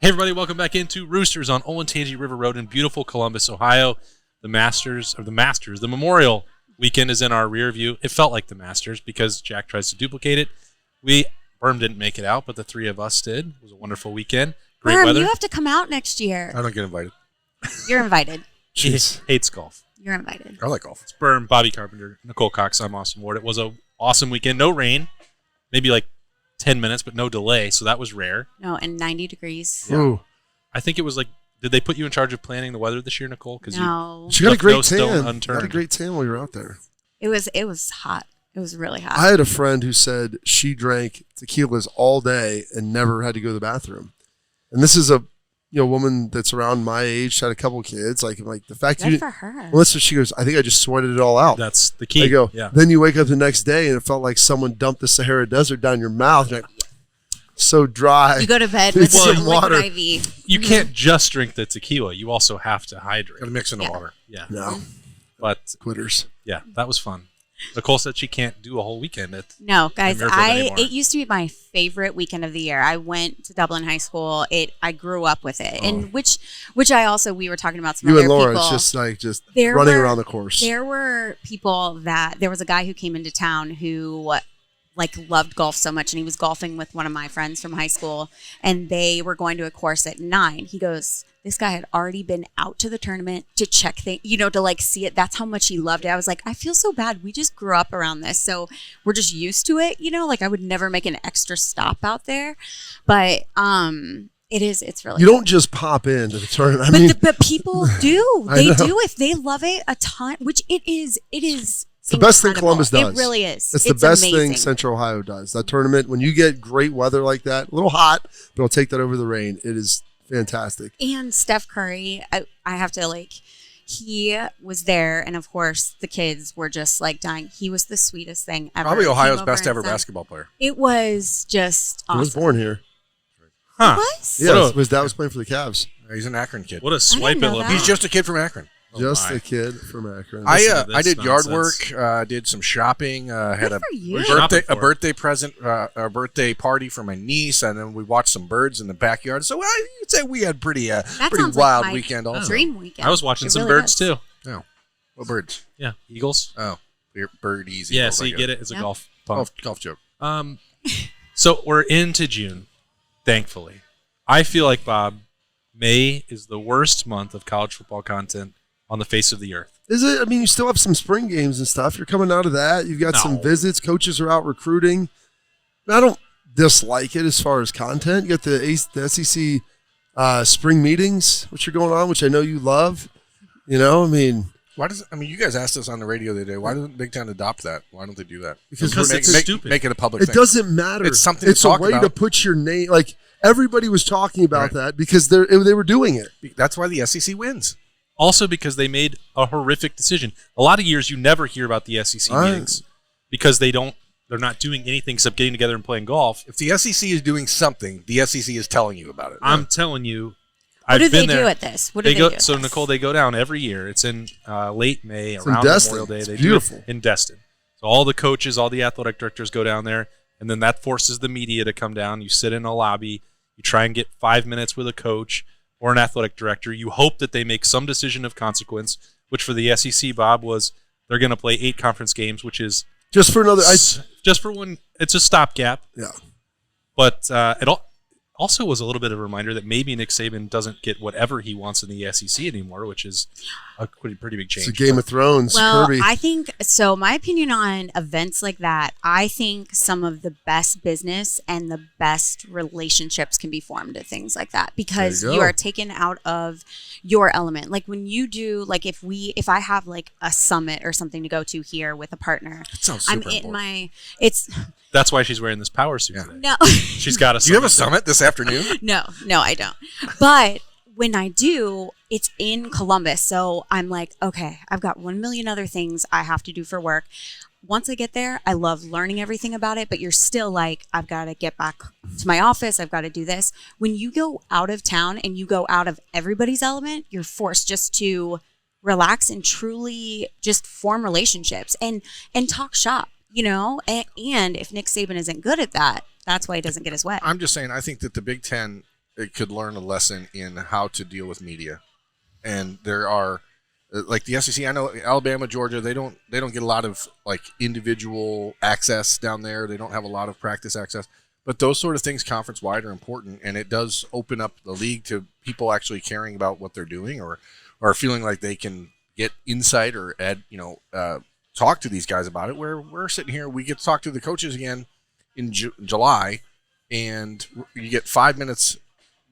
Hey everybody, welcome back into Roosters on Olentangy River Road in beautiful Columbus, Ohio. The Memorial weekend is in our rear view. It felt like the Masters because Jack tries to duplicate it. Berm didn't make it out, but the three of us did. It was a wonderful weekend. Great weather. You have to come out next year. I don't get invited. You're invited. He hates golf. You're invited. I like golf. It's Berm, Bobby Carpenter, Nicole Cox. I'm Austin Ward. It was an awesome weekend. No rain. Maybe like 10 minutes, but no delay, so that was rare. No, and 90 degrees. Yeah. Ooh. I think it was like, did they put you in charge of planning the weather this year, Nicole? No. She got a great tan. You got a great tan while you were out there. It was hot. It was really hot. I had a friend who said she drank tequilas all day and never had to go to the bathroom. And this is a woman that's around my age, had a couple kids. Like the fact Good for her. Well, that's what she goes, I think I just sweated it all out. That's the key. I go, yeah. Then you wake up the next day and it felt like someone dumped the Sahara Desert down your mouth. You're like, so dry. You go to bed with some water. liquid IV. You can't just drink the tequila. You also have to hydrate. Got to mix in the water. Yeah. No. But quitters. Yeah, that was fun. Nicole said she can't do a whole weekend. No, guys, it used to be my favorite weekend of the year. I went to Dublin High School. I grew up with it, and which I also, we were talking about some you other and Laura, people. it's just running around the course. There were people there was a guy who came into town who loved golf so much, and he was golfing with one of my friends from high school, and they were going to a course at 9. He goes, this guy had already been out to the tournament to check things, to see it. That's how much he loved it. I was like, I feel so bad. We just grew up around this, so we're just used to it. I would never make an extra stop out there, but it's really. You don't just pop into the tournament. But people do. They do if they love it a ton, which it is. It's the best thing Columbus does. It really is. It's the best thing Central Ohio does. That tournament, when you get great weather like that, a little hot, but I'll take that over the rain. It is fantastic. And Steph Curry, I have to he was there, and of course the kids were just dying. He was the sweetest thing ever. Probably Ohio's best ever basketball player. It was just awesome. He was born here. Huh. Was? Yeah, Dad was playing for the Cavs. He's an Akron kid. What a swipe it looked. He's just a kid from Akron. Just a kid from Akron. I did yard work, did some shopping, had a birthday present, a birthday party for my niece, and then we watched some birds in the backyard. So you'd say we had pretty wild weekend also. Dream weekend. I was watching some birds too. Oh, what birds? Yeah, eagles. Oh, birdies. Yeah, so you get it. It's a golf joke. So we're into June, thankfully. I feel like, Bob, May is the worst month of college football content on the face of the earth. Is it? I mean, you still have some spring games and stuff. You're coming out of that. You've got some visits. Coaches are out recruiting. I don't dislike it as far as content. You got the SEC spring meetings, which are going on, which I know you love. You you guys asked us on the radio the other day, why doesn't Big Ten adopt that? Why don't they do that? Because it's stupid. Make it a public thing. It doesn't matter. It's something It's to talk a way about. to put your name. Everybody was talking about that because they were doing it. That's why the SEC wins. Also because they made a horrific decision. A lot of years you never hear about the SEC meetings because they're not doing anything except getting together and playing golf. If the SEC is doing something, the SEC is telling you about it. I'm telling you. What do they do at this? What do they do? So Nicole, they go down every year. It's in late May, it's around Memorial Day. They beautiful. Do it in Destin. So all the coaches, all the athletic directors go down there, and then that forces the media to come down. You sit in a lobby. You try and get 5 minutes with a coach or an athletic director. You hope that they make some decision of consequence, which for the SEC, Bob, was they're going to play 8 conference games, which is just for another. Just for one. It's a stopgap. Yeah. But it also was a little bit of a reminder that maybe Nick Saban doesn't get whatever he wants in the SEC anymore, which is a pretty big change. It's a Game of Thrones. Well, Kirby. I think so. My opinion on events like that, I think some of the best business and the best relationships can be formed at things like that because you are taken out of your element. Like when you do, if I have a summit or something to go to here with a partner, it sounds super important. That's why she's wearing this power suit today. No. She's got a summit. Do you have a summit this afternoon? No, I don't. But when I do, it's in Columbus. So I'm like, okay, I've got 1 million other things I have to do for work. Once I get there, I love learning everything about it, but you're still I've got to get back to my office. I've got to do this. When you go out of town and you go out of everybody's element, you're forced just to relax and truly just form relationships and talk shop. And if Nick Saban isn't good at that, that's why he doesn't get his way. I'm just saying, I think that the Big Ten could learn a lesson in how to deal with media. And there are, like the SEC, I know Alabama, Georgia, they don't get a lot of like individual access down there. They don't have a lot of practice access. But those sort of things conference-wide are important, and it does open up the league to people actually caring about what they're doing or feeling like they can get insight or talk to these guys about it. Where we're sitting here, we get to talk to the coaches again in July, and you get 5 minutes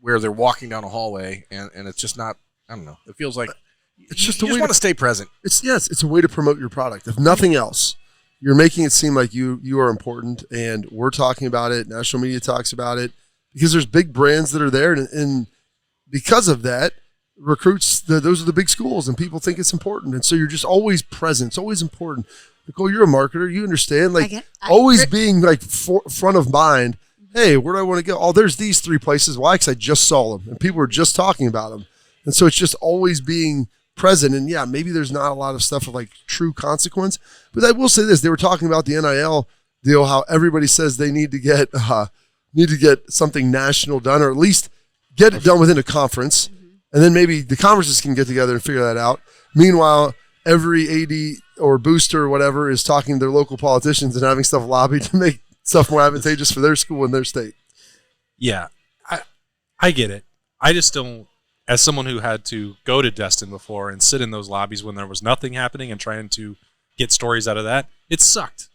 where they're walking down a hallway, and it's just not, I don't know. It feels like it's just you just want to stay present. It's a way to promote your product. If nothing else, you're making it seem like you are important, and we're talking about it. National media talks about it because there's big brands that are there, and because of that, recruits. Those are the big schools, and people think it's important, and so you're just always present. It's always important. Nicole, you're a marketer. You understand, always being like front of mind. Hey, where do I want to go? Oh, there's these 3 places. Why? Because I just saw them, and people were just talking about them, and so it's just always being present. And yeah, maybe there's not a lot of stuff of like true consequence, but I will say this: they were talking about the NIL deal, how everybody says they need to get something national done, or at least get it done within a conference, and then maybe the conferences can get together and figure that out. Meanwhile, every AD or booster or whatever is talking to their local politicians and having stuff lobbied to make stuff more advantageous for their school and their state. Yeah, I get it. I just don't. As someone who had to go to Destin before and sit in those lobbies when there was nothing happening and trying to get stories out of that, it sucked.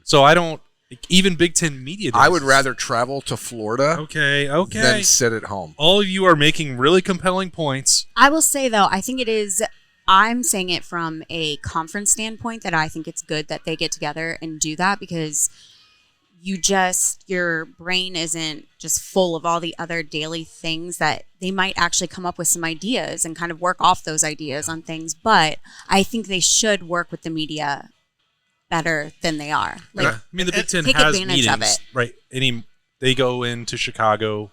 So I don't, even Big Ten media days. I would rather travel to Florida than sit at home. All of you are making really compelling points. I will say, though, I think it is, I'm saying it from a conference standpoint, that I think it's good that they get together and do that, because your brain isn't just full of all the other daily things that they might actually come up with some ideas and kind of work off those ideas on things. But I think they should work with the media better than they are. I mean, the Big Ten take has advantage meetings, of it. right? They go into Chicago.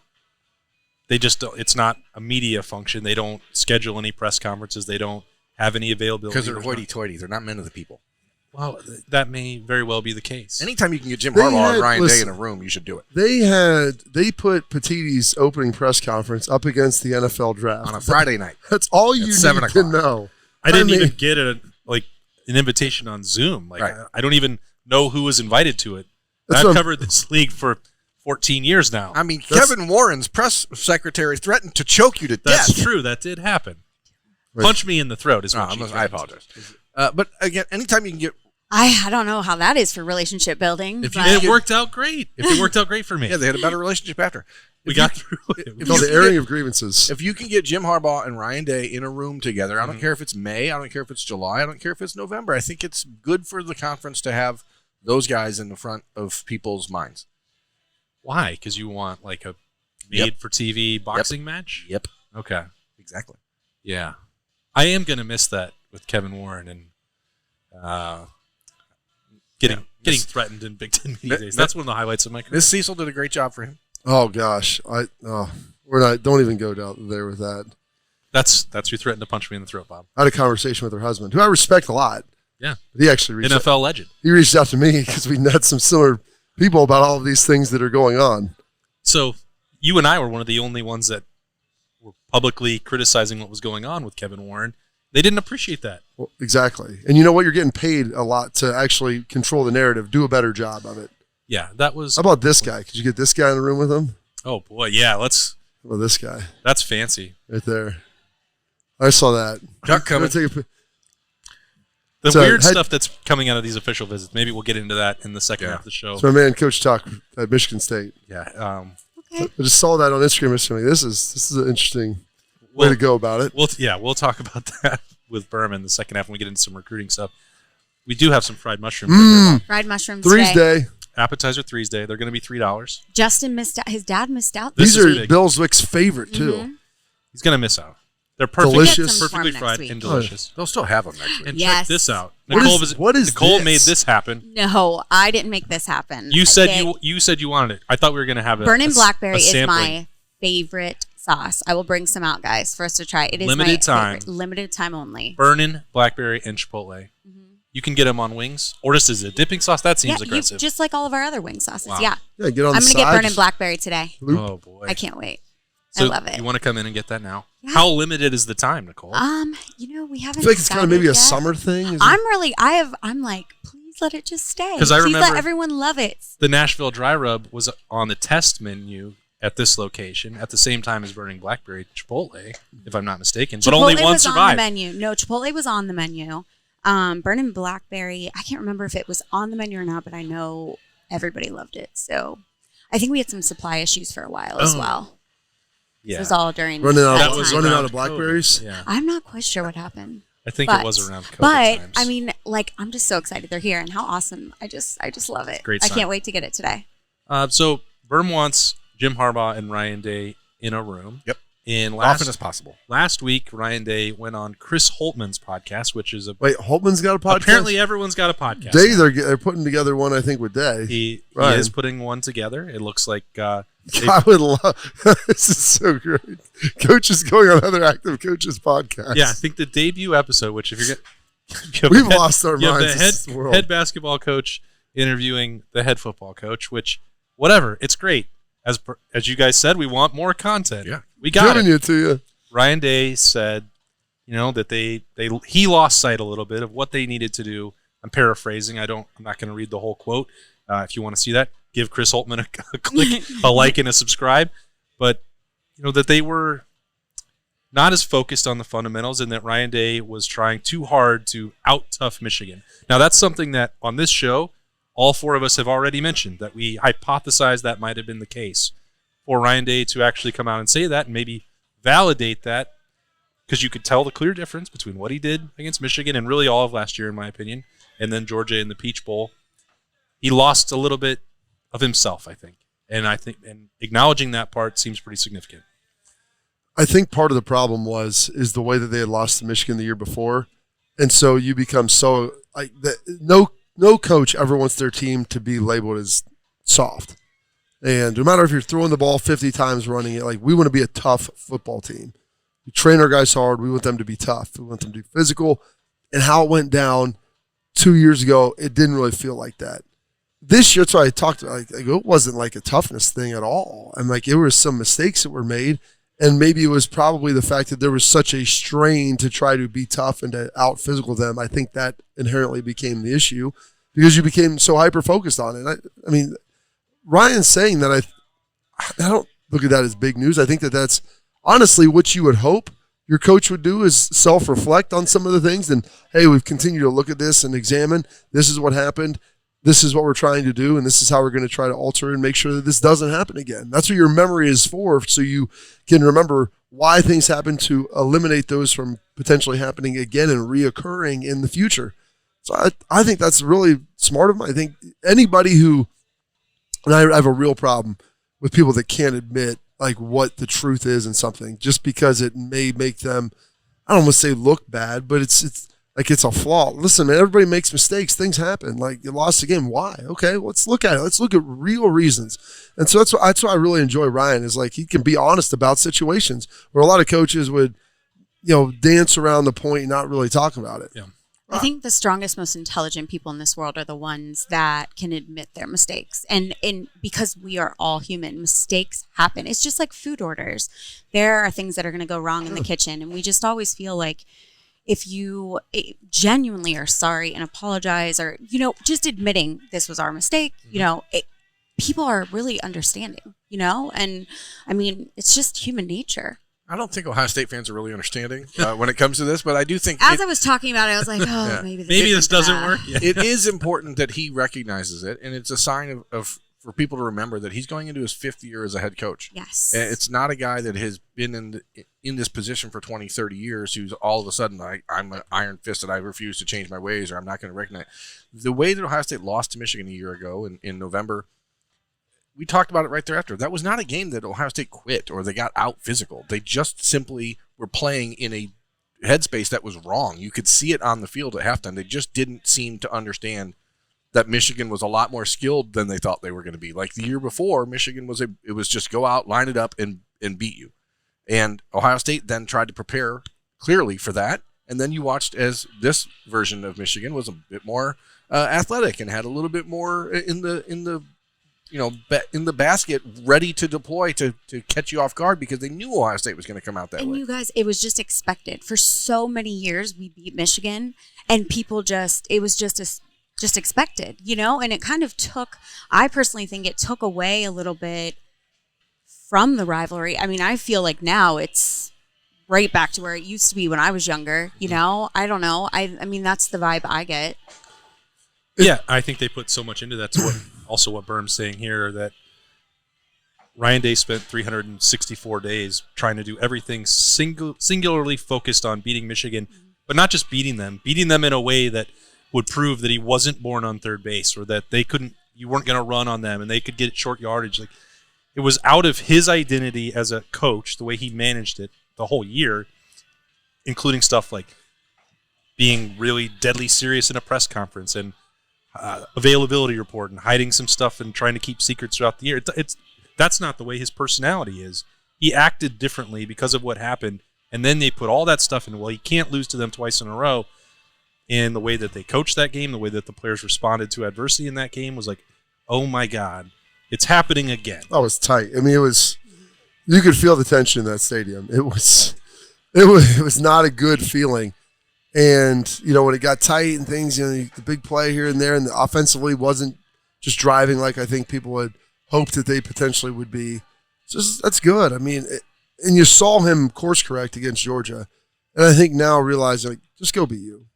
They just don't, it's not a media function. They don't schedule any press conferences. They don't have any availability. Because they're hoity-toity. They're not men of the people. Well, that may very well be the case. Anytime you can get Jim Harbaugh and Ryan Day in a room, you should do it. They put Petitti's opening press conference up against the NFL draft on a Friday night. That's all you need to know. I didn't even get an invitation on Zoom. I don't even know who was invited to it. I've covered this league for 14 years now. I mean, Kevin Warren's press secretary threatened to choke you to death. That's true. That did happen. Right. Punch me in the throat is what I apologize. But again, anytime you can get... I don't know how that is for relationship building. It worked out great. It worked out great for me. Yeah, they had a better relationship after. We got through it. The airing of grievances. If you can get Jim Harbaugh and Ryan Day in a room together, I don't care if it's May, I don't care if it's July, I don't care if it's November. I think it's good for the conference to have those guys in the front of people's minds. Why? Because you want like a made-for-TV boxing match? Yep. Okay. Exactly. Yeah. I am going to miss that with Kevin Warren and getting threatened in Big Ten media days. That's one of the highlights of my career. Miss Cecil did a great job for him. Oh gosh, we're not. Don't even go down there with that. That's who threatened to punch me in the throat, Bob. I had a conversation with her husband, who I respect a lot. Yeah, but he actually reached NFL legend. He reached out to me because we met some similar people about all of these things that are going on. So you and I were one of the only ones that were publicly criticizing what was going on with Kevin Warren. They didn't appreciate that. Well, exactly. And you know what? You're getting paid a lot to actually control the narrative. Do a better job of it. Yeah, that was... How about this guy? Could you get this guy in the room with him? Oh, boy. Yeah, let's... Well, this guy. That's fancy. Right there. I saw that. Chuck coming. The weird stuff that's coming out of these official visits, maybe we'll get into that in the second half of the show. It's my man, Coach Tuck at Michigan State. Yeah. Okay. I just saw that on Instagram yesterday. This is an interesting... way to go about it. We'll talk about that with Berman the second half when we get into some recruiting stuff. We do have some fried mushrooms. Fried mushrooms Thursday. Appetizer Thursday. They're going to be $3. Justin missed out. His dad missed out. These are Bill Zwick's favorite too. Mm-hmm. He's going to miss out. They're perfect, delicious, perfectly fried and delicious. They'll still have them next week. And check this out. Nicole Nicole made this happen. No, I didn't make this happen. You said you wanted it. I thought we were going to have it. Burnin' Blackberry is my favorite sauce. I will bring some out, guys, for us to try. It is limited time. Favorite. Limited time only. Burnin', Blackberry, and Chipotle. Mm-hmm. You can get them on wings, or just as a dipping sauce. That seems aggressive. Just like all of our other wing sauces. Wow. Yeah. Yeah, get on I'm going to get Burnin' Blackberry today. Oh boy, I can't wait. So I love it. You want to come in and get that now? Yeah. How limited is the time, Nicole? We haven't. I feel like it's kind of maybe a summer thing. I'm like, please let it just stay. Because I remember let everyone love it. The Nashville Dry Rub was on the test menu at this location at the same time as Burning Blackberry Chipotle, if I'm not mistaken. But only one was survived. On the menu. No, Chipotle was on the menu. Burning Blackberry, I can't remember if it was on the menu or not, but I know everybody loved it. So I think we had some supply issues for a while as well. Yeah. It was all during running time. out of blackberries. Yeah. I'm not quite sure what happened. I think it was around COVID But times. I mean, like, I'm just so excited they're here, and how awesome! I just love it. Great I sign. can't wait to get it today. So Berm wants Jim Harbaugh and Ryan Day in a room. Yep. And Often as possible. Last week, Ryan Day went on Chris Holtman's podcast, which is Wait, Holtman's got a podcast? Apparently, everyone's got a podcast. Day, they're putting together one, I think, with Day. He is putting one together. It looks like... I would love... This is so great. Coaches going on other active coaches' podcasts. Yeah, I think the debut episode, which if you're getting... We've lost our you have minds. the head basketball coach interviewing the head football coach, which, whatever, it's great. As you guys said, we want more content. Yeah. We got Giving it to you. Ryan Day said, that he lost sight a little bit of what they needed to do. I'm paraphrasing. I'm not going to read the whole quote. If you want to see that, give Chris Holtman a click, a like, and a subscribe. But that they were not as focused on the fundamentals, and that Ryan Day was trying too hard to out-tough Michigan. Now, that's something that on this show, all four of us have already mentioned, that we hypothesized that might have been the case. For Ryan Day to actually come out and say that and maybe validate that, because you could tell the clear difference between what he did against Michigan and really all of last year, in my opinion, and then Georgia in the Peach Bowl. He lost a little bit of himself, I think. And acknowledging that part seems pretty significant. I think part of the problem is the way that they had lost to Michigan the year before. And so you become so like no coach ever wants their team to be labeled as soft. And no matter if you're throwing the ball 50 times, running it, like, we want to be a tough football team. We train our guys hard. We want them to be tough. We want them to be physical. And how it went down 2 years ago, it didn't really feel like that. This year, that's why I talked about, like, it wasn't like a toughness thing at all. And like, it was some mistakes that were made. And maybe it was probably the fact that there was such a strain to try to be tough and to out physical them. I think that inherently became the issue because you became so hyper focused on it. I mean, Ryan's saying that I don't look at that as big news. I think that that's honestly what you would hope your coach would do is self-reflect on some of the things. And, hey, we've continued to look at this and examine. This is what happened. This is what we're trying to do. And this is how we're going to try to alter it and make sure that this doesn't happen again. That's what your memory is for, so you can remember why things happen to eliminate those from potentially happening again and reoccurring in the future. So I think that's really smart of him. I think anybody who – and I have a real problem with people that can't admit like what the truth is in something just because it may make them, I don't want to say look bad, but it's like it's a flaw. Listen, man, everybody makes mistakes. Things happen. Like, you lost the game. Why? Okay, let's look at it. Let's look at real reasons. And so that's why I really enjoy Ryan is like he can be honest about situations where a lot of coaches would, dance around the point and not really talk about it. Yeah. I think the strongest, most intelligent people in this world are the ones that can admit their mistakes. And because we are all human, mistakes happen. It's just like food orders. There are things that are going to go wrong in the kitchen. And we just always feel like if you genuinely are sorry and apologize or, just admitting this was our mistake, people are really understanding, And, I mean, it's just human nature. I don't think Ohio State fans are really understanding when it comes to this, but I do think I was talking about it, I was like, maybe this doesn't work. Yeah. It is important that he recognizes it, and it's a sign of for people to remember that he's going into his 5th year as a head coach. Yes. And it's not a guy that has been in this position for 20, 30 years who's all of a sudden like, I'm an iron fist and I refuse to change my ways or I'm not going to recognize. The way that Ohio State lost to Michigan a year ago in November, we talked about it right thereafter. That was not a game that Ohio State quit or they got out physical. They just simply were playing in a headspace that was wrong. You could see it on the field at halftime. They just didn't seem to understand that Michigan was a lot more skilled than they thought they were going to be. Like the year before, Michigan it was just go out, line it up, and beat you. And Ohio State then tried to prepare clearly for that. And then you watched as this version of Michigan was a bit more athletic and had a little bit more in the in the basket, ready to deploy to catch you off guard because they knew Ohio State was going to come out that way. And you guys, it was just expected. For so many years, we beat Michigan, and people it was just expected, and it kind of I personally think it took away a little bit from the rivalry. I mean, I feel like now it's right back to where it used to be when I was younger, I don't know. I mean, that's the vibe I get. Yeah, I think they put so much into that. To what Berm's saying here, that Ryan Day spent 364 days trying to do everything singularly focused on beating Michigan, but not just beating them in a way that would prove that he wasn't born on third base, or that you weren't going to run on them and they could get short yardage. Like, it was out of his identity as a coach, the way he managed it the whole year, including stuff like being really deadly serious in a press conference and availability report and hiding some stuff and trying to keep secrets throughout the year. That's not the way his personality is. He acted differently because of what happened, and then they put all that stuff in. Well, he can't lose to them twice in a row. And the way that they coached that game, the way that the players responded to adversity in that game was like, oh my God, it's happening again. That was tight. I mean, you could feel the tension in that stadium. It was not a good feeling. And, when it got tight and things, the big play here and there, and the offensively wasn't just driving like I think people had hoped that they potentially would be. That's good. I mean, and you saw him course correct against Georgia. And I think now realizing, just go be you.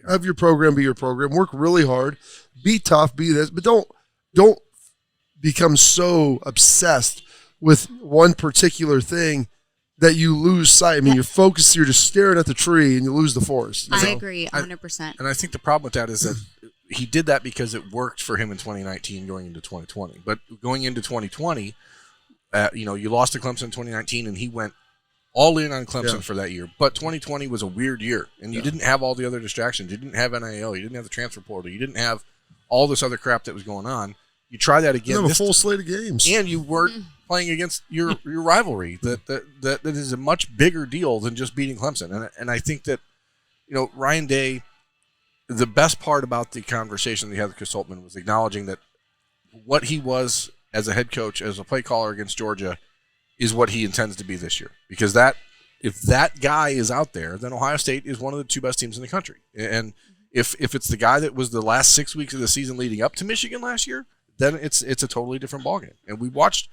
Have your program be your program. Work really hard. Be tough. Be this. But don't become so obsessed with one particular thing that you lose sight. I mean, you're focused. You're just staring at the tree, and you lose the forest. I agree 100%. And I think the problem with that is that he did that because it worked for him in 2019 going into 2020. But going into 2020, you lost to Clemson in 2019, and he went all in on Clemson for that year. But 2020 was a weird year, and you didn't have all the other distractions. You didn't have NIL. You didn't have the transfer portal. You didn't have all this other crap that was going on. You try that again. You have a full slate of games. And you weren't playing against your rivalry. That is a much bigger deal than just beating Clemson. And I think that, Ryan Day, the best part about the conversation that he had with Chris Holtmann was acknowledging that what he was as a head coach, as a play caller against Georgia, is what he intends to be this year. Because if that guy is out there, then Ohio State is one of the two best teams in the country. And if it's the guy that was the last 6 weeks of the season leading up to Michigan last year, then it's a totally different ballgame. And we watched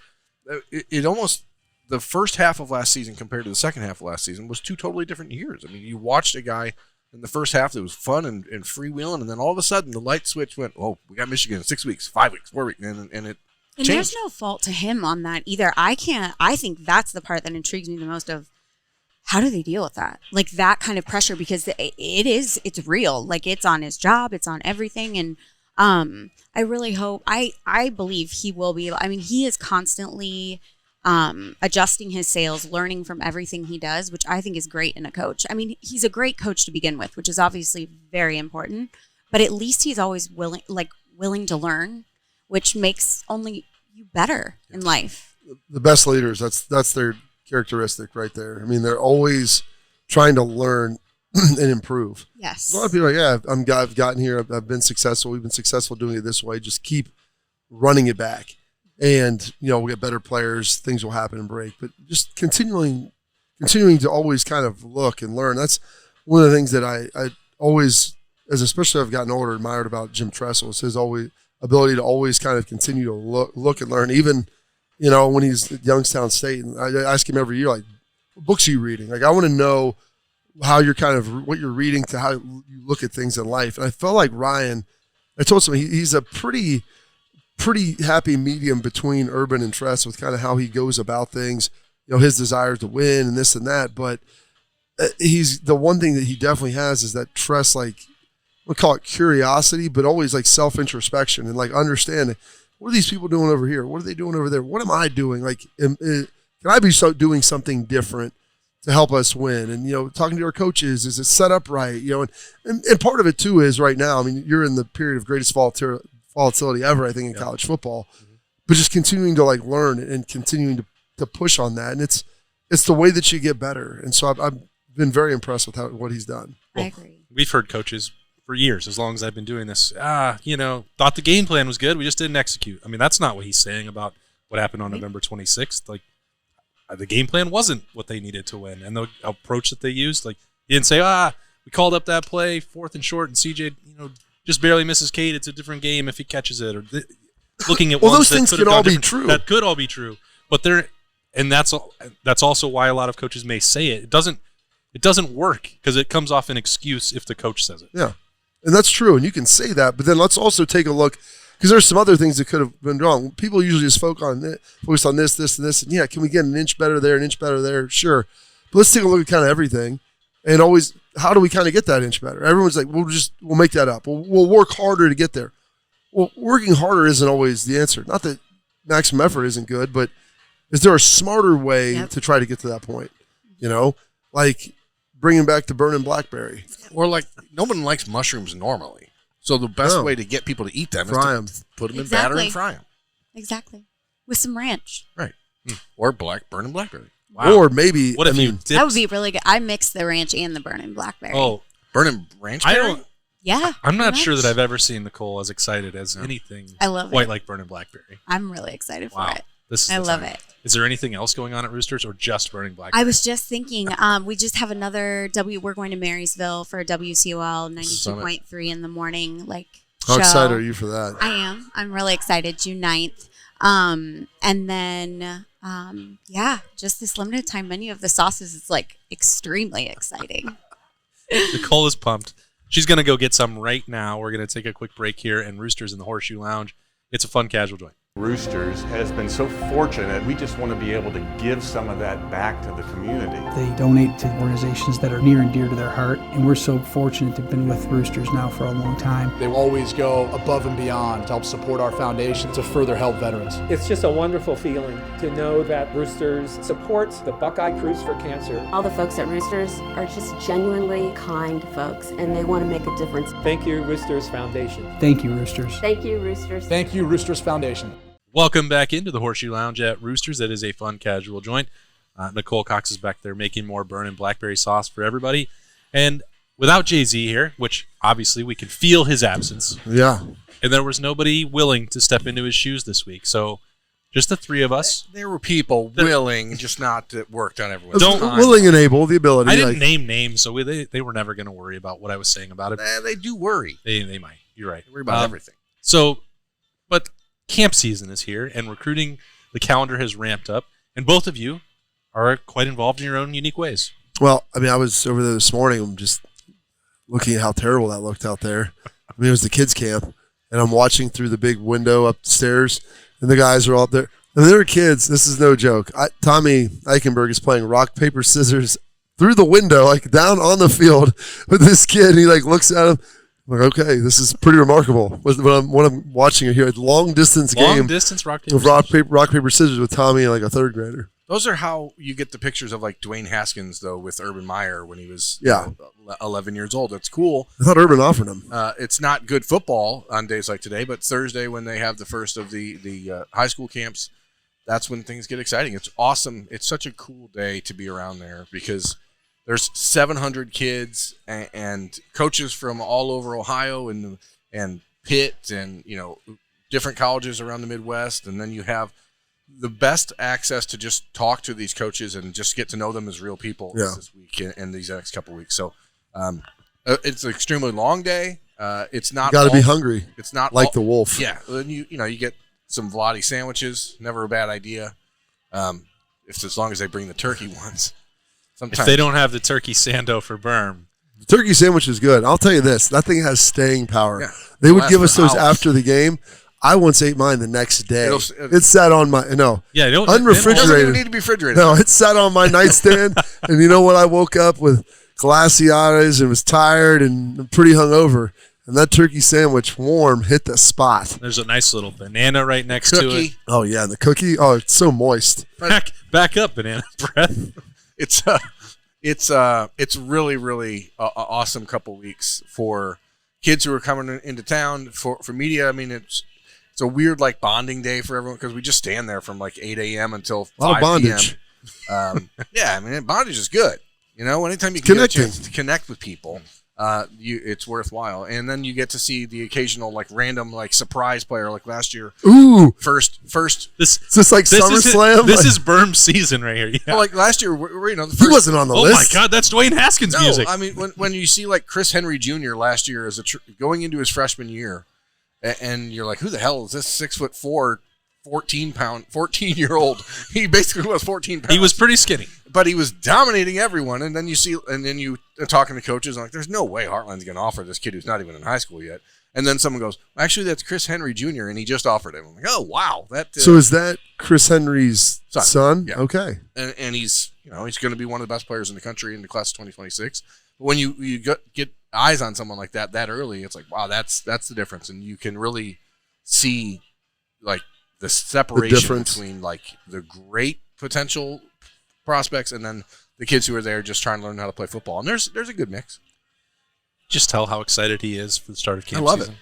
it almost the first half of last season compared to the second half of last season was two totally different years. I mean, you watched a guy in the first half that was fun and freewheeling, and then all of a sudden the light switch went, oh, we got Michigan in 6 weeks, 5 weeks, 4 weeks, and it changed. And there's no fault to him on that either. I think that's the part that intrigues me the most of how do they deal with that? Like that kind of pressure, because it's real. Like it's on his job, it's on everything. And I really hope, I believe he will be. I mean, he is constantly adjusting his sails, learning from everything he does, which I think is great in a coach. I mean, he's a great coach to begin with, which is obviously very important, but at least he's always willing to learn, which makes only you better in life. The best leaders, that's their characteristic right there. I mean, they're always trying to learn and improve. Yes. A lot of people are like, I've gotten here, I've been successful, we've been successful doing it this way, just keep running it back. And, we'll get better players, things will happen and break. But just continuing to always kind of look and learn. That's one of the things that I always, especially as I've gotten older, admired about Jim Tressel, is his ability to always kind of continue to look and learn. Even, when he's at Youngstown State, and I ask him every year, like, what books are you reading? Like, I want to know how you're what you're reading to how you look at things in life. And I felt like Ryan, I told him he's a pretty happy medium between Urban and Tress with kind of how he goes about things, his desire to win and this and that. But he's the one thing that he definitely has is that Tress, like, we'll call it curiosity, but always like self-introspection and like understanding, what are these people doing over here? What are they doing over there? What am I doing? Like, can I be doing something different to help us win? And, talking to our coaches, is it set up right? And part of it too is right now, I mean, you're in the period of greatest volatility ever, I think, in college football, but just continuing to like learn and continuing to push on that. And it's the way that you get better. And so I've been very impressed with what he's done. I agree. We've heard coaches for years, as long as I've been doing this. Thought the game plan was good. We just didn't execute. I mean, that's not what he's saying about what happened on November 26th. Like, the game plan wasn't what they needed to win, and the approach that they used, like, he didn't say, we called up that play, 4th and short, and CJ, just barely misses Cade. It's a different game if he catches it. Or looking at those things could all be true. That could all be true, but that's also why a lot of coaches may say it. It doesn't work because it comes off an excuse if the coach says it. Yeah, and that's true, and you can say that, but then let's also take a look, because there's some other things that could have been wrong. People usually just focus on this, and yeah, can we get an inch better there, an inch better there? Sure. But let's take a look at kind of everything, and always, how do we kind of get that inch better? Everyone's like, we'll make that up. We'll work harder to get there. Well, working harder isn't always the answer. Not that maximum effort isn't good, but is there a smarter way to try to get to that point? Like bringing back the burning blackberry. Or like, no one likes mushrooms normally. So the best way to get people to eat them is to put them in batter and fry them. Exactly. With some ranch. Right. Or burning blackberry. Wow. Or maybe, what if you dipped? That would be really good. I mix the ranch and the burning blackberry. Oh, burning ranch berry? Yeah. I'm not sure that I've ever seen Nicole as excited as anything I love quite it. like burning blackberry. I'm really excited for it. I love it. Is there anything else going on at Roosters or just burning blackberry? I was just thinking, we just have another we're going to Marysville for a WCOL 92.3 in the morning. How excited are you for that? I am. I'm really excited. June 9th. And then, just this limited time menu of the sauces is extremely exciting. Nicole is pumped. She's going to go get some right now. We're going to take a quick break here, and Roosters in the Horseshoe Lounge. It's a fun, casual joint. Roosters has been so fortunate. We just want to be able to give some of that back to the community. They donate to organizations that are near and dear to their heart, and we're so fortunate to have been with Roosters now for a long time. They will always go above and beyond to help support our foundation to further help veterans. It's just a wonderful feeling to know that Roosters supports the Buckeye Cruise for Cancer. All the folks at Roosters are just genuinely kind folks, and they want to make a difference. Thank you, Roosters Foundation. Thank you, Roosters. Thank you, Roosters. Thank you, Roosters Foundation. Welcome back into the Horseshoe Lounge at Roosters. That is a fun, casual joint. Nicole Cox is back there making more burning blackberry sauce for everybody. And without Jay-Z here, which obviously we can feel his absence. Yeah. And there was nobody willing to step into his shoes this week. So just the three of us. There were people willing, just not that worked on everyone's time. Willing and able, the ability. I didn't name names, so they were never going to worry about what I was saying about it. They do worry. They might. You're right. They worry about everything. But camp season is here, and recruiting, the calendar has ramped up, and both of you are quite involved in your own unique ways. Well, I mean, I was over there this morning. I'm just looking at how terrible that looked out there. I mean, it was the kids' camp, and I'm watching through the big window upstairs, and the guys are all up there. And they're kids. This is no joke. Tommy Eichenberg is playing rock, paper, scissors through the window, down on the field with this kid, and he looks at him. I'm like, okay, this is pretty remarkable. What I'm watching here, a long distance game. Long distance rock paper rock paper scissors with Tommy and a third grader. Those are how you get the pictures of Dwayne Haskins though with Urban Meyer when he was 11 years old. That's cool. I thought Urban offered him. It's not good football on days like today, but Thursday when they have the first of the high school camps, that's when things get exciting. It's awesome. It's such a cool day to be around there because there's 700 kids and coaches from all over Ohio and Pitt and different colleges around the Midwest, and then you have the best access to just talk to these coaches and just get to know them as real people this week and these next couple of weeks. So it's an extremely long day. It's not. You got to be hungry. It's not like the wolf. Yeah, and you get some Vladi sandwiches. Never a bad idea. As long as they bring the turkey ones. Sometimes. If they don't have the turkey sando for Berm. The turkey sandwich is good. I'll tell you this. That thing has staying power. Yeah. They would give us those after the game. I once ate mine the next day. It sat on my, unrefrigerated. It doesn't even need to be refrigerated. No, it sat on my nightstand. And you know what? I woke up with glassy eyes and was tired and pretty hungover. And that turkey sandwich, warm, hit the spot. There's a nice little banana right next to it. Oh, yeah. And the cookie, it's so moist. Back up, banana breath. It's really, really awesome couple weeks for kids who are coming into town for media. I mean, it's a weird bonding day for everyone because we just stand there from 8 a.m. until 5 bondage. p.m. Yeah, I mean, bondage is good. Anytime you can get a chance to connect with people. it's worthwhile. And then you get to see the occasional like random like surprise player like last year. Ooh, first. Is this like SummerSlam? This is Berm's season right here. Yeah. Well, like last year, he wasn't on the list. Oh my God, that's Dwayne Haskins' music. I mean, when you see like Chris Henry Jr. last year as going into his freshman year, and you're like, who the hell is this 6'4", 14-year-old? He basically was 14 pounds. He was pretty skinny. But he was dominating everyone, and then you are talking to coaches, and like, there's no way Heartland's going to offer this kid who's not even in high school yet. And then someone goes, well, actually, that's Chris Henry Jr., and he just offered him. I'm like, oh wow, So is that Chris Henry's son? Yeah. Okay. And he's he's going to be one of the best players in the country in the class of 2026. But when you get eyes on someone like that early, it's like, wow, that's the difference, and you can really see like the separation between like the great potential prospects and then the kids who are there just trying to learn how to play football. And there's a good mix. Just tell how excited he is for the start of camp season. I love it.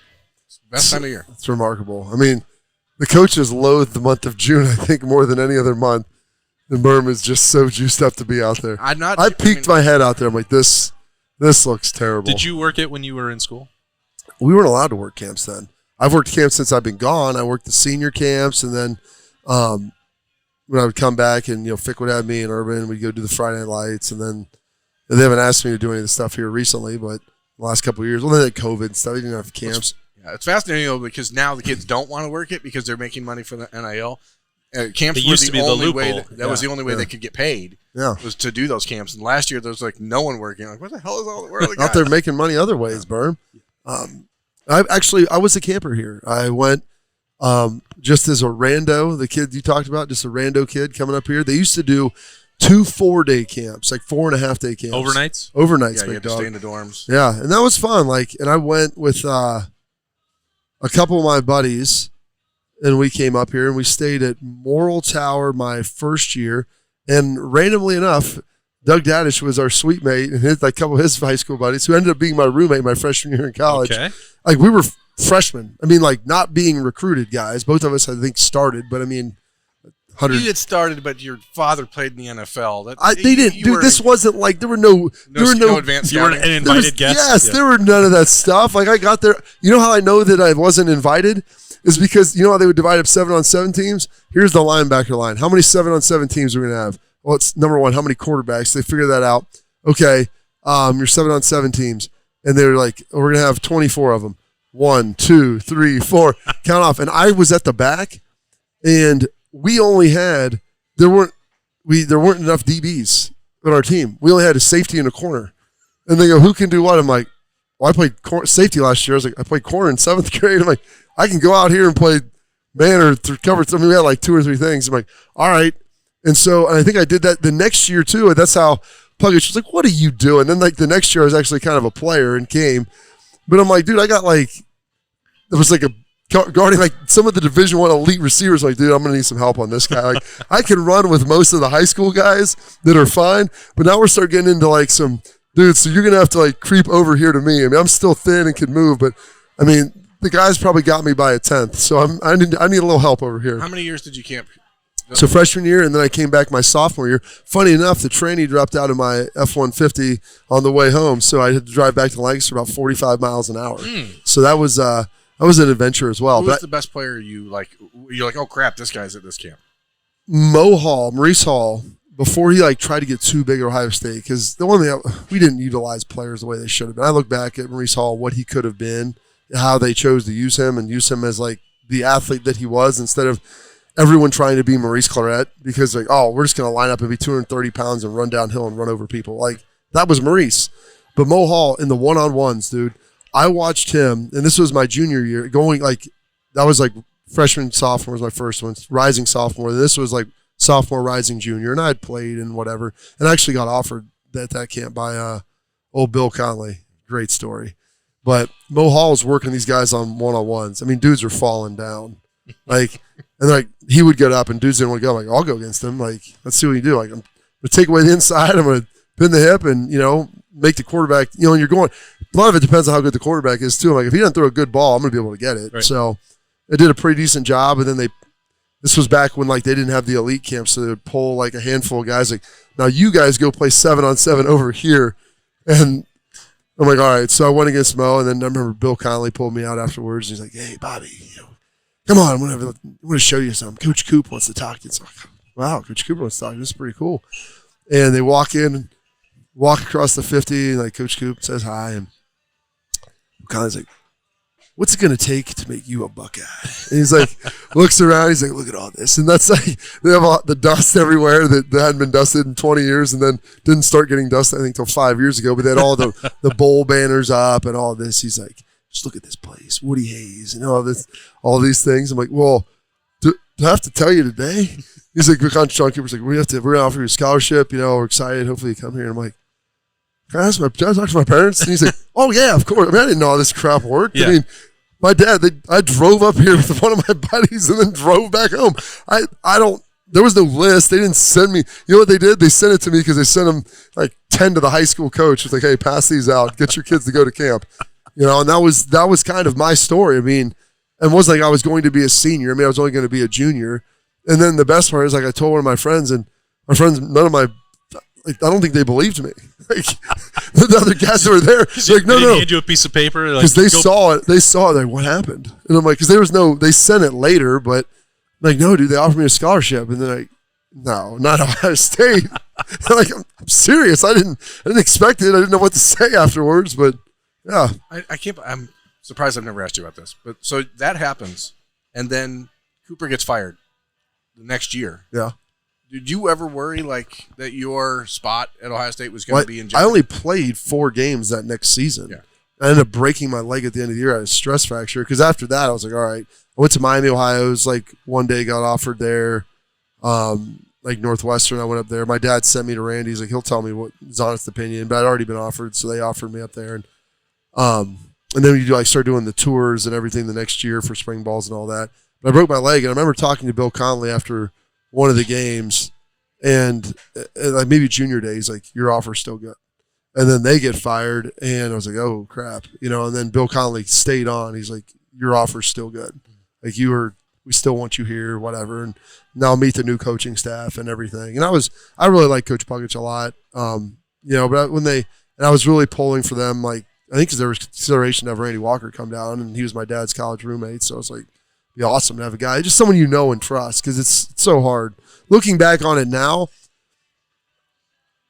It's the best time of year. It's remarkable. I mean, the coaches loathe the month of June, I think, more than any other month. The Berm is just so juiced up to be out there. I peeked my head out there. I'm like, this looks terrible. Did you work it when you were in school? We weren't allowed to work camps then. I've worked camps since I've been gone. I worked the senior camps, and then when I would come back and, Fick would have me and Urban, we'd go do the Friday Night Lights, and then they haven't asked me to do any of the stuff here recently, but the last couple of years, well, then they had COVID and stuff. They didn't have camps. It's fascinating, because now the kids don't want to work it because they're making money for the NIL. Camps were the only way. That was the only way they could get paid. Yeah, was to do those camps. And last year there was like no one working. Like, what the hell is all? Where are the guys? Out there making money other ways, Berm. I was a camper here. I went just as a rando, the kid you talked about, just a rando kid coming up here. They used to do 2 4-day camps, like 4.5-day camps. Overnights? Overnights, yeah, you had to stay in the dorms. Yeah, and that was fun. And I went with a couple of my buddies, and we came up here, and we stayed at Morrill Tower my first year. And randomly enough, Doug Daddish was our suite mate, and a couple of his high school buddies, who ended up being my roommate my freshman year in college. Okay. We were freshmen. I mean, not being recruited guys. Both of us, I think, started, but I mean, 100. You had started, but your father played in the NFL. They didn't. Dude, this wasn't there were no advanced. You were an invited guest. Yes, there were none of that stuff. I got there. You know how I know that I wasn't invited is because you know how they would divide up 7-on-7 teams. Here's the linebacker line. How many 7-on-7 teams are we gonna have? Well, it's number one. How many quarterbacks? They figure that out. Okay, your 7-on-7 teams, and they were like, we're gonna have 24 of them. 1, 2, 3, 4. Count off. And I was at the back, and we only had there weren't enough DBs on our team. We only had a safety in a corner, and they go, "Who can do what?" I'm like, "Well, I played safety last year." I was like, "I played corner in 7th grade." I'm like, "I can go out here and play man or cover." I mean, we had 2 or 3 things. I'm like, "All right," and I think I did that the next year too. And that's how Puckett was like, "What are you doing?" Then the next year I was actually kind of a player and came, but I'm like, dude, I got there was a guarding some of the Division I elite receivers. Like, dude, I'm gonna need some help on this guy. I can run with most of the high school guys that are fine, but now we're starting getting into some dudes. So you're gonna have to creep over here to me. I mean, I'm still thin and can move, but I mean, the guys probably got me by a 10th. So I need a little help over here. How many years did you camp? So freshman year, and then I came back my sophomore year. Funny enough, the tranny dropped out of my F-150 on the way home, so I had to drive back to Lancaster about 45 miles an hour. So that was an adventure as well. Who was the best player you're like, oh crap, this guy's at this camp? Maurice Hall, before he tried to get too big at Ohio State, because the one thing we didn't utilize players the way they should have been. I look back at Maurice Hall, what he could have been, how they chose to use him, and use him as the athlete that he was instead of everyone trying to be Maurice Claret, because we're just going to line up and be 230 pounds and run downhill and run over people. That was Maurice. But Mo Hall in the one-on-ones, dude, I watched him, and this was my junior year, going that was freshman, sophomore was my first one, rising sophomore. This was sophomore, rising junior, and I had played and whatever, and I actually got offered at that camp by old Bill Conley. Great story. But Mo Hall was working these guys on one-on-ones. I mean, dudes are falling down. And he would get up, and dudes didn't want to go. I'll go against him. Let's see what you do. I'm going to take away the inside. I'm going to pin the hip and, make the quarterback, and you're going. A lot of it depends on how good the quarterback is, too. If he doesn't throw a good ball, I'm going to be able to get it. Right. So they did a pretty decent job. And then this was back when, they didn't have the elite camp, so they would pull, a handful of guys. Now you guys go play 7-on-7 over here. And I'm like, all right. So I went against Mo, and then I remember Bill Connolly pulled me out afterwards. And he's like, hey, Bobby, come on. I want to show you something. Coach Coop wants to talk to you. It's like, wow, Coach Cooper wants to talk to you. This is pretty cool. And they walk in, walk across the 50, and like Coach Coop says hi, and Connolly's like, what's it going to take to make you a Buckeye? And he's like, looks around, he's like, look at all this. And that's like, they have the dust everywhere that hadn't been dusted in 20 years and then didn't start getting dusted, I think, until 5 years ago. But they had all the bowl banners up and all this. He's like, just look at this place, Woody Hayes, and all these things. I'm like, well, do I have to tell you today? He's like, John Cooper's like, we're going to offer you a scholarship. We're excited. Hopefully you come here. And I'm like, can I talk to my parents? And he's like, oh, yeah, of course. I mean, I didn't know how this crap worked. Yeah. I mean, my dad, I drove up here with one of my buddies and then drove back home. There was no list. They didn't send me. You know what they did? They sent it to me because they sent them like 10 to the high school coach. It's like, hey, pass these out. Get your kids to go to camp. And that was kind of my story. I mean, it wasn't like I was going to be a senior. I mean, I was only going to be a junior. And then the best part is, like, I told one of my friends, and my friends, none of my, like, I don't think they believed me. Like, the other guys that were there, like, no. They hand you a piece of paper because they saw it. They saw it. Like, what happened? And I'm like, because they sent it later, but like, no, dude, they offered me a scholarship, and then no, not Ohio State. Like, I'm serious. I didn't expect it. I didn't know what to say afterwards, but yeah. I'm surprised I've never asked you about this, but so that happens, and then Cooper gets fired the next year. Yeah. Did you ever worry like that your spot at Ohio State was going to be in jeopardy? I only played 4 games that next season. Yeah. I ended up breaking my leg at the end of the year. I had a stress fracture because after that I was like, all right. I went to Miami, Ohio. It was like one day got offered there. Like Northwestern, I went up there. My dad sent me to Randy. He's like, he'll tell me what his honest opinion, but I'd already been offered, so they offered me up there. And then you start doing the tours and everything the next year for spring balls and all that. But I broke my leg, and I remember talking to Bill Connolly after one of the games, and like maybe junior day, he's like, your offer's still good. And then they get fired, and I was like, oh, crap. And then Bill Connolly stayed on. He's like, your offer's still good. Like, we still want you here, whatever. And now I'll meet the new coaching staff and everything. And I really like Coach Puckett a lot. But I was really pulling for them, like, I think because there was consideration to have Randy Walker come down, and he was my dad's college roommate. So I was like, it'd be awesome to have a guy, just someone you know and trust, because it's so hard. Looking back on it now,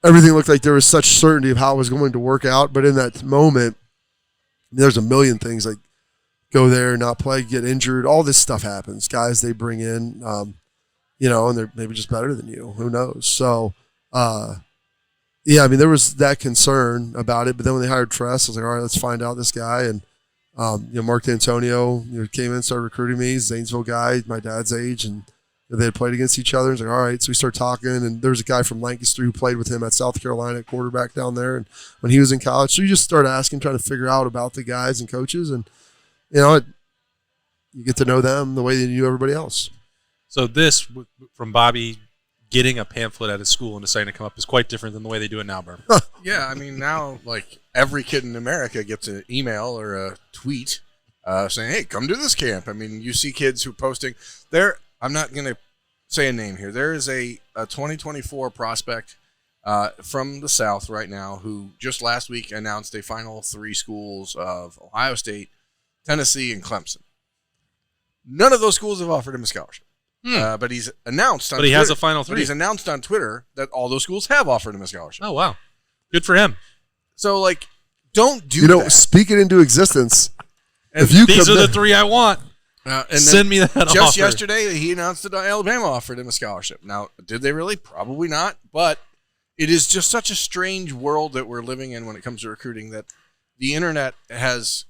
everything looked like there was such certainty of how it was going to work out. But in that moment, there's a million things, like go there, not play, get injured. All this stuff happens. Guys they bring in, and they're maybe just better than you. Who knows? So, yeah, I mean, there was that concern about it. But then when they hired Tress, I was like, all right, let's find out this guy. And, Mark D'Antonio came in, started recruiting me. He's a Zanesville guy, my dad's age, and they had played against each other. I was like, all right. So we started talking, and there was a guy from Lancaster who played with him at South Carolina at quarterback down there, and when he was in college. So you just start asking, trying to figure out about the guys and coaches, and you get to know them the way they knew everybody else. So this, from Bobby getting a pamphlet at his school and deciding to come up, is quite different than the way they do it now, Bird. Yeah, I mean, now, like, every kid in America gets an email or a tweet saying, hey, come to this camp. I mean, you see kids who are posting there. I'm not going to say a name here. There is a 2024 prospect from the South right now who just last week announced a final 3 schools of Ohio State, Tennessee, and Clemson. None of those schools have offered him a scholarship. But he's announced on Twitter. But he has a final 3. But he's announced on Twitter that all those schools have offered him a scholarship. Oh, wow. Good for him. So, like, don't do that. Speak it into existence. And these are the 3 I want. And send me that offer. Just yesterday, he announced that Alabama offered him a scholarship. Now, did they really? Probably not. But it is just such a strange world that we're living in when it comes to recruiting, that the internet has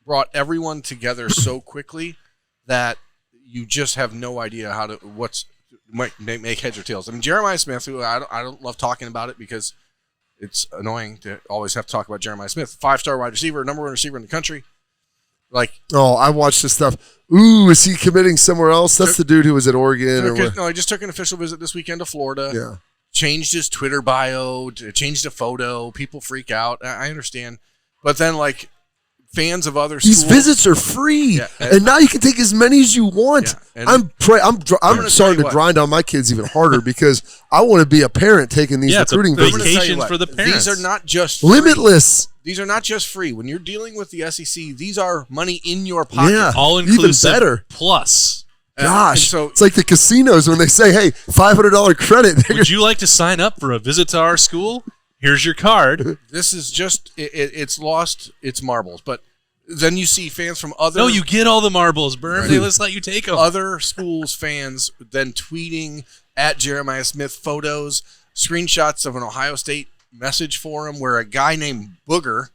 brought everyone together so quickly that you just have no idea what's might make heads or tails. I mean, Jeremiah Smith, who I don't love talking about it because it's annoying to always have to talk about Jeremiah Smith, 5-star wide receiver, number 1 receiver in the country. Like, oh, I watched this stuff. Ooh, is he committing somewhere else? That's the dude who was at Oregon. No, he just took an official visit this weekend to Florida. Yeah, changed his Twitter bio, changed a photo. People freak out. I understand, but then like fans of other schools. These visits are free, Yeah, and now you can take as many as you want. Yeah, I'm starting to grind on my kids even harder because I want to be a parent taking these recruiting visits. Vacations for the parents. These are not just limitless. These are not just free. When you're dealing with the SEC, these are money in your pocket. Yeah, all inclusive. Even better. Plus. Gosh, so it's like the casinos when they say, "Hey, $500 credit." Would you like to sign up for a visit to our school? Here's your card. This is just it's lost its marbles, but then you see fans from other. No, you get all the marbles, Berm. They just let you take them. Other schools' fans then tweeting at Jeremiah Smith photos, screenshots of an Ohio State message forum where a guy named Booger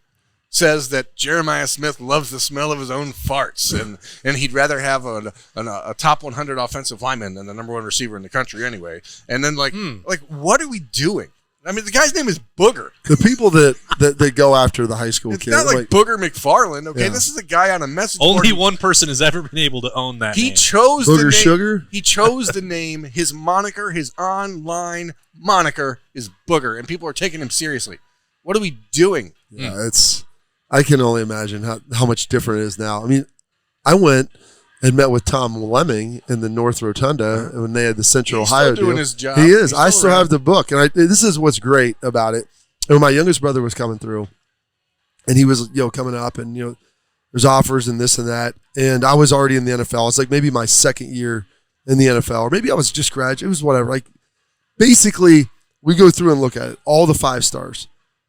says that Jeremiah Smith loves the smell of his own farts, and he'd rather have a top 100 offensive lineman than the number 1 receiver in the country anyway. And then like what are we doing? I mean, the guy's name is Booger. The people that go after the high school it's kids. It's not like Booger McFarland, okay? Yeah. This is a guy on a message Only board. one person has ever been able to own that He name. chose Booger the name. Sugar? He chose the name. His moniker, his online moniker is Booger, and people are taking him seriously. What are we doing? Yeah, I can only imagine how much different it is now. I mean, I went and met with Tom Lemming in the North Rotunda when they had the Central He's Ohio still doing deal. his job. He is. He's I still still around. have the book, and this is what's great about it. And when my youngest brother was coming through, and he was coming up, and there's offers and this and that, and I was already in the NFL. It was like maybe my second year in the NFL, or maybe I was just graduate. It was whatever. Like basically, we go through and look at it, all the 5 stars,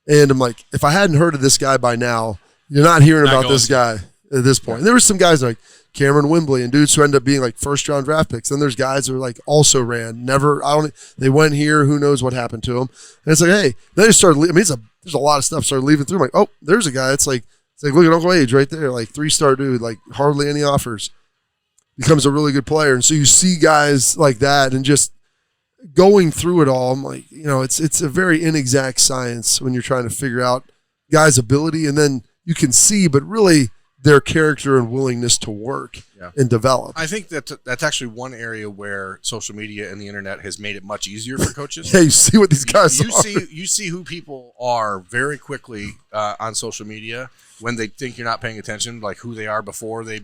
and I'm like, if I hadn't heard of this guy by now, you're not hearing about this guy at this point. And there were some guys like Cameron Wembley and dudes who end up being like first-round draft picks. Then there's guys who are like also ran, they went here, who knows what happened to them. And it's like, hey, then I started, there's a lot of stuff started leaving through. I'm like, oh, there's a guy. It's like look at Uncle Age right there, like 3-star dude, like hardly any offers. Becomes a really good player. And so you see guys like that and just going through it all, I'm like, it's a very inexact science when you're trying to figure out guys' ability, and then you can see, but really their character and willingness to work and develop. I think that's actually one area where social media and the internet has made it much easier for coaches. Yeah, you see what these guys are. You see who people are very quickly on social media when they think you're not paying attention, like who they are before they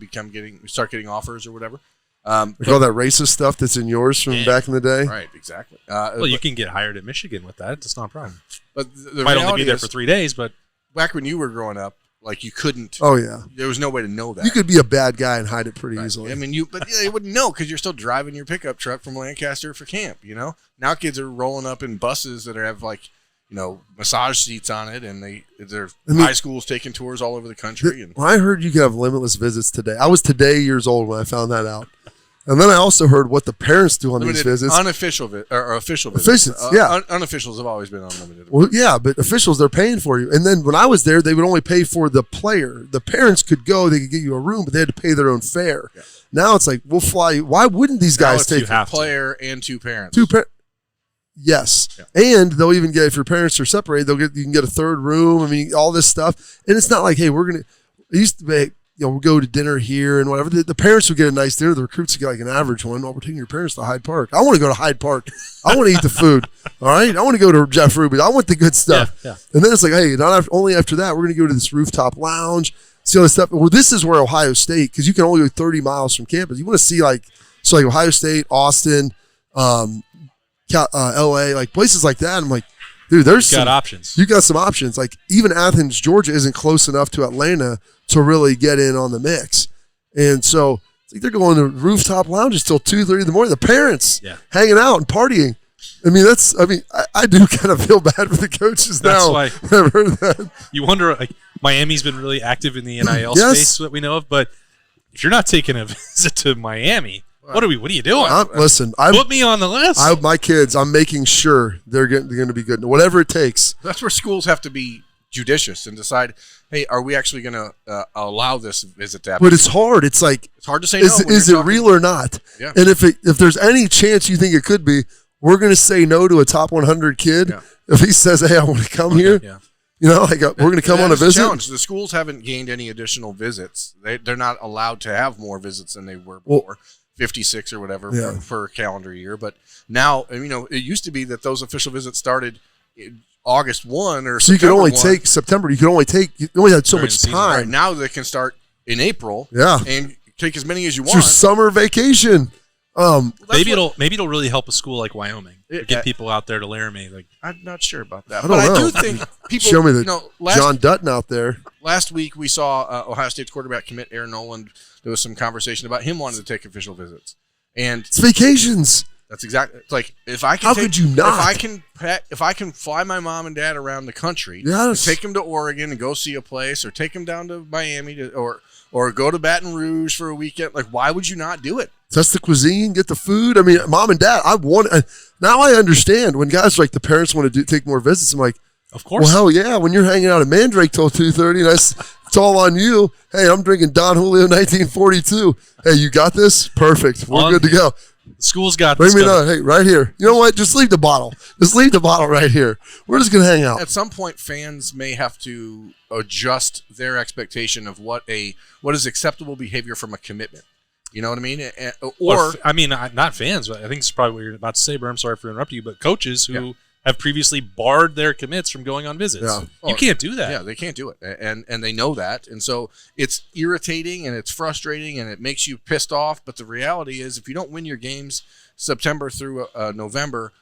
start getting offers or whatever. Like all that racist stuff that's in yours from back in the day. Right, exactly. Well, you can get hired at Michigan with that. It's not a problem. But the might only reality be there is, for 3 days, but back when you were growing up, like you couldn't. Oh yeah, there was no way to know that. You could be a bad guy and hide it pretty easily. I mean, you wouldn't know because you're still driving your pickup truck from Lancaster for camp. Now kids are rolling up in buses that have like massage seats on it, and they're high schools taking tours all over the country. Well, I heard you could have limitless visits today. I was today years old when I found that out. And then I also heard what the parents do on these visits. Unofficial or official visits. Yeah. Unofficials have always been unlimited. Well, yeah, but officials, they're paying for you. And then when I was there, they would only pay for the player. The parents could go, they could get you a room, but they had to pay their own fare. Yeah. Now it's like, we'll fly you. Why wouldn't these guys take a player and 2 parents? Yes. Yeah. And they'll even get, if your parents are separated, you can get a 3rd room. I mean, all this stuff. And it's not like, hey, it used to be, we'll go to dinner here and whatever. The parents would get a nice dinner. The recruits would get like an average one. We're taking your parents to Hyde Park. I want to go to Hyde Park. I want to eat the food. All right. I want to go to Jeff Ruby's. I want the good stuff. Yeah. And then it's like, hey, only after that, we're going to go to this rooftop lounge, see all this stuff. Well, this is where Ohio State, because you can only go 30 miles from campus. You want to see like Ohio State, Austin, LA, like places like that. I'm like, dude, there's got options. You got some options. Like even Athens, Georgia isn't close enough to Atlanta to really get in on the mix. And so it's like they're going to rooftop lounges till 2:30 in the morning. The parents hanging out and partying. I do kind of feel bad for the coaches now. That's why I've heard that. You wonder, like, Miami's been really active in the NIL space that we know of, but if you're not taking a visit to Miami, what are you doing? Put me on the list. My kids, I'm making sure they're going to be good. Whatever it takes. That's where schools have to be judicious and decide, hey, are we actually going to allow this visit to happen? But it's hard. It's like, it's hard to say no. Is it real or not? Yeah. And if there's any chance you think it could be, we're going to say no to a top 100 kid if he says, hey, I want to come here. Yeah. We're going to come on a visit. Challenge. The schools haven't gained any additional visits. They're not allowed to have more visits than they were before. 56 or whatever per calendar year. But now, it used to be that those official visits started August 1 or so September you could only 1. take September. You only had so During much the season. time. Right, now they can start in April. Yeah. And take as many as you It's your want. summer vacation. Maybe it'll really help a school like Wyoming to get people out there to Laramie. Like, I'm not sure about that, I but don't know. I do think people Show me the last, John Dutton out there. Last week we saw Ohio State's quarterback commit Aaron Noland. There was some conversation about him wanting to take official visits, and It's vacations. that's exactly. It's like if I can. How could you not? If I can fly my mom and dad around the country, Yes. take them to Oregon and go see a place, or take them down to Miami or go to Baton Rouge for a weekend. Like, why would you not do it? Test the cuisine, get the food. I mean, mom and dad, now I understand when guys like the parents want to take more visits. I'm like, of course. well, hell yeah. When you're hanging out at Mandrake till 2:30, and it's all on you. Hey, I'm drinking Don Julio 1942. Hey, you got this? Perfect. We're good to go. The school's got Bring this me covered. another. Hey, right here. You know what? Just leave the bottle. Just leave the bottle right here. We're just gonna hang out. At some point, fans may have to adjust their expectation of what is acceptable behavior from a commitment. You know what I mean? Not fans. I think it's probably what you're about to say, but I'm sorry for interrupting you. But coaches who have previously barred their commits from going on visits. Yeah. You can't do that. Yeah, they can't do it, and they know that, and so it's irritating and it's frustrating and it makes you pissed off. But the reality is, if you don't win your games September through November,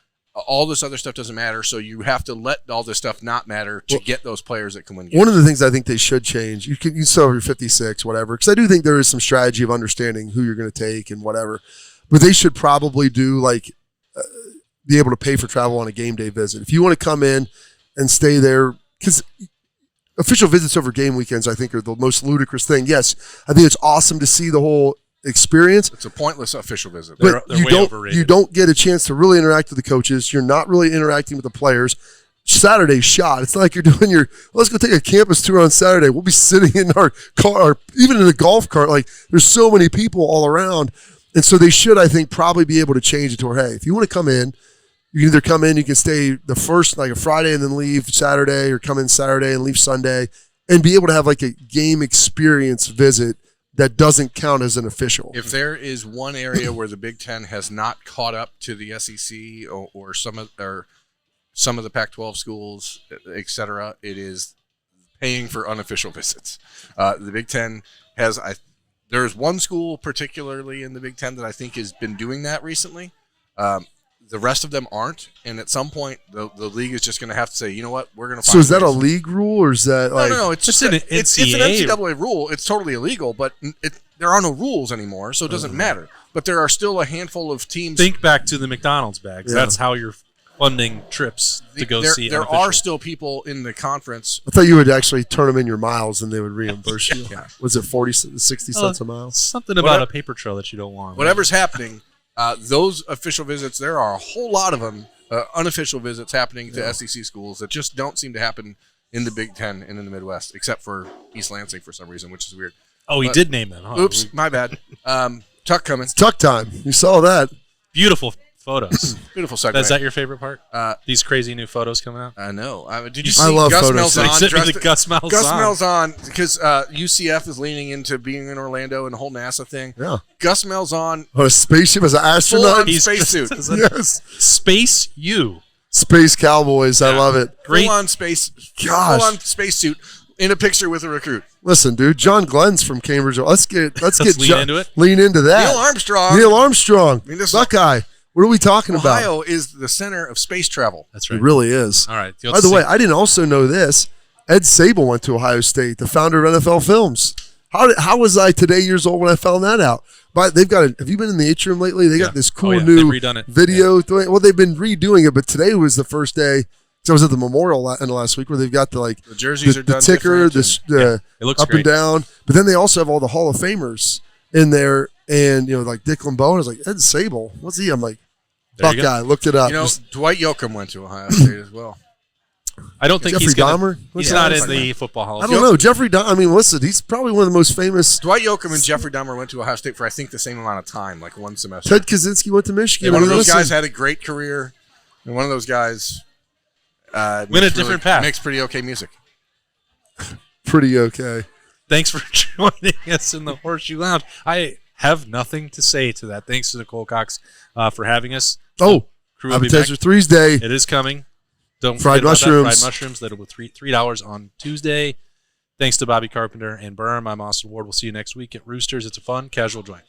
all this other stuff doesn't matter. So you have to let all this stuff not matter to get those players that can win games. One of the things I think they should change, you still have your 56, whatever, because I do think there is some strategy of understanding who you're going to take and whatever, but they should probably do be able to pay for travel on a game day visit. If you want to come in and stay there, because official visits over game weekends, I think, are the most ludicrous thing. Yes, I think it's awesome to see the whole experience. It's a pointless official visit. But They're way overrated. you don't get a chance to really interact with the coaches. You're not really interacting with the players. Saturday's shot. It's not like you're doing let's go take a campus tour on Saturday. We'll be sitting in our car, or even in a golf cart. Like, there's so many people all around. And so they should, I think, probably be able to change it to where, hey, if you want to come in, you can either come in, you can stay the first, like a Friday, and then leave Saturday, or come in Saturday and leave Sunday, and be able to have like a game experience visit that doesn't count as an official. If there is one area where the Big Ten has not caught up to the SEC or some of the Pac-12 schools, et cetera, it is paying for unofficial visits. The Big Ten has there's one school particularly in the Big Ten that I think has been doing that recently. The rest of them aren't, and at some point, the league is just going to have to say, you know what, we're going to. So is that a league rule, or is that no? It's just an it's an NCAA rule. It's totally illegal, but there are no rules anymore, so it doesn't matter. But there are still a handful of teams. Think back to the McDonald's bags. Yeah. That's how you're funding trips to go see. There are still people in the conference. I thought you would actually turn them in your miles and they would reimburse you. Yeah. Was it 60 cents a mile? Something about a paper trail that you don't want. Whatever's happening. Those official visits, there are a whole lot of them, unofficial visits happening to SEC schools that just don't seem to happen in the Big Ten and in the Midwest, except for East Lansing for some reason, which is weird. Oh, he did name them, huh? Oops, my bad. Tuck coming. Tuck time. You saw that. Beautiful photos. Beautiful segue. Is that your favorite part? These crazy new photos coming out? I know. Did you see I love Gus photos. Malzahn? Gus Malzahn, because UCF is leaning into being in Orlando and the whole NASA thing. Yeah. Gus Malzahn, On a spaceship as an astronaut. full-on spacesuit. Yes. Space U. Space Cowboys. I love it. Great. Full-on space. Gosh. Full-on spacesuit in a picture with a recruit. Listen, dude. John Glenn's from Cambridge. Let's get lean into it. Lean into that. Neil Neil Armstrong. Armstrong. Buckeye. What are we talking about? Ohio is the center of space travel. That's right. It really is. All right. By the way, I didn't also know this. Ed Sable went to Ohio State, the founder of NFL Films. How was I today years old when I found that out? But they've got have you been in the atrium lately? They got this cool new They've redone it. video thing. Well, they've been redoing it, but today was the first day. So I was at the Memorial in the last week where they've got the jerseys are done the ticker, different, it looks up great. and down. But then they also have all the Hall of Famers in there, and like Dick LeBeau. I was like, Ed Sable, what's he? I'm like, Buckeye. Looked it up. Dwight Yoakam went to Ohio State as well. I don't think Jeffrey Dahmer? He's not in the football Hall I of Fame. don't know. Jeffrey Dahmer. I mean, listen, he's probably one of the most famous. Dwight Yoakam and Jeffrey Dahmer went to Ohio State for, I think, the same amount of time, like one semester. Ted Kaczynski went to Michigan. One of those guys had a great career, and one of those guys went a different path. Makes pretty okay music. Pretty okay. Thanks for joining us in the Horseshoe Lounge. I have nothing to say to that. Thanks to Nicole Cox for having us. Oh, Crew will be back. Appetizer Threes Day. It is coming. Don't fried forget about that. mushrooms. Fried mushrooms. That'll be $3 on Tuesday. Thanks to Bobby Carpenter and Berm. I'm Austin Ward. We'll see you next week at Roosters. It's a fun, casual joint.